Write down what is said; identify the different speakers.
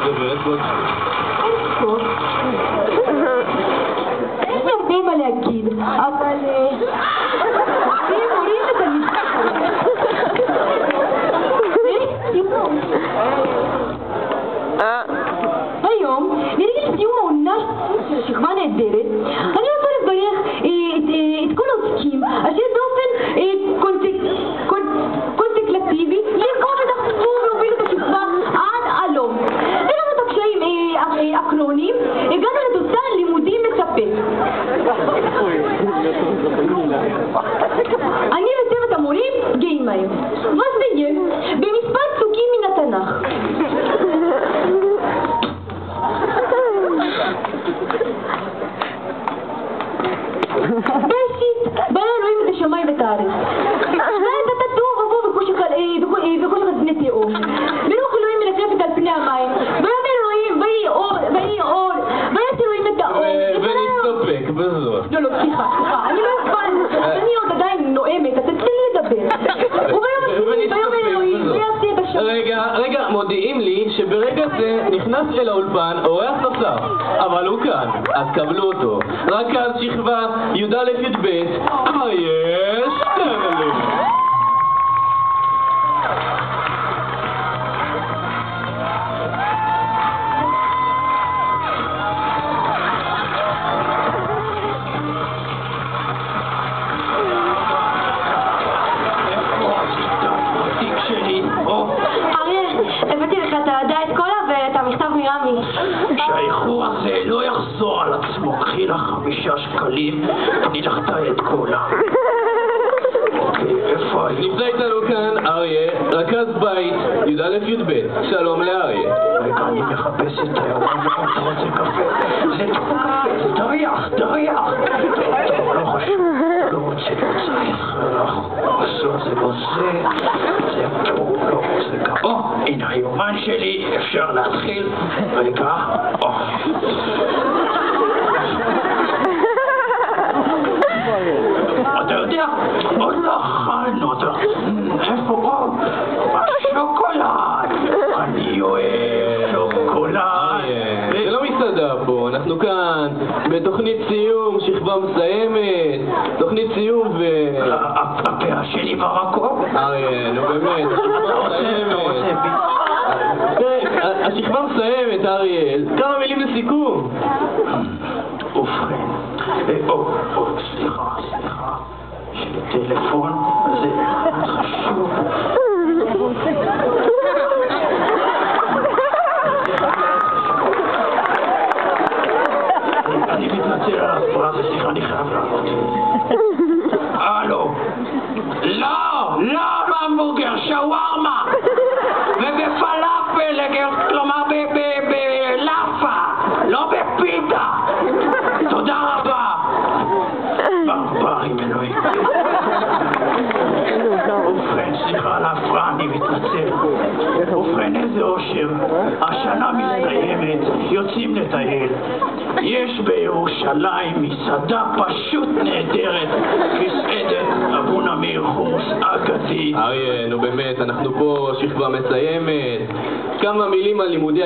Speaker 1: גברת גולדשטיין.
Speaker 2: אין לי הרבה מה להגיד, אבל... הם מורים לתלמידים. היום, לרגל סיום העונה של שכבה נהדרת, אני רוצה לברך את כל העוסקים אשר באופן קונסקלטיבי לרקום ודחפו והובילו את השכבה עד הלום. ולמרות הקשיים אקרוניים, הגענו לתוצאה לימודים מספק. אני וצוות המורים גאים מהם. נסיים במספר פסוקים מן התנ"ך. בראשית ברא אלוהים את השמיים ואת הארץ. ואת התוהו ובוהו וכל אחד בני תהום. ורוח אלוהים מרחפת על פני המים. ויאמר אלוהים ויהי אור. ויעש אלוהים את האור.
Speaker 1: ונסתפק בזאת.
Speaker 2: לא, סליחה, אני לא אכפת. אני עוד עדיין נואמת, אז תתן לי לדבר. ויאמר אלוהים ויעשה את השמיים.
Speaker 1: רגע, מודיעים לי שברגע זה נכנס אל האולפן אורח נוסף, אבל הוא כאן, אז קבלו אותו. רכז שכבה י"א-י"ב, אריה שטרלינג.
Speaker 2: הבאתי לך את האסכולה ואת המכתב מרמי.
Speaker 3: שהאיחור הזה לא יחזור על עצמו, קחי לה 5 שקלים, אני לך את קולה. אוקיי, איפה היו?
Speaker 1: נמצא איתנו כאן אריה, רכז בית י"א-י"ב. שלום לאריה.
Speaker 3: רגע, אני מחפש את האירוע, אתה רוצה קפה? זה דריח. טוב, לא חשוב, לא רוצה, זה לא זה פה, לא רוצה גם. הנה היומן שלי, אפשר להתחיל. רגע, אתה יודע, עוד לא אכלנו, איפה השוקולד? אני אוהב שוקולד.
Speaker 1: זה לא מסעדה פה, אנחנו כאן בתוכנית סיום, שכבה מסיימת, תוכנית סיום
Speaker 3: הפאה שלי במקום?
Speaker 1: אריה, נו באמת, השכבה מסיימת, אריאל. כמה מילים לסיכום.
Speaker 3: ובכן, סליחה, יש לי טלפון, זה חשוב. אני מתנצל על ההפרעה, סליחה, אני חייב לעלות. הלו. לא בהמבורגר, שווארמה. ובפלאפל, כלומר בלאפה, לא בפיתה. תודה רבה. ברברים אלוהים. ובכן, סליחה על ההפרעה, אני מתנצל. ובכן, איזה אושר. השנה מסתיימת, יוצאים לטייל. יש בירושלים מסעדה פשוט נהדרת, מסעדת אבו נמיר חומוס אגדי.
Speaker 1: אריה, נו באמת, אנחנו פה שכבה מסיימת. כמה מילים על לימודי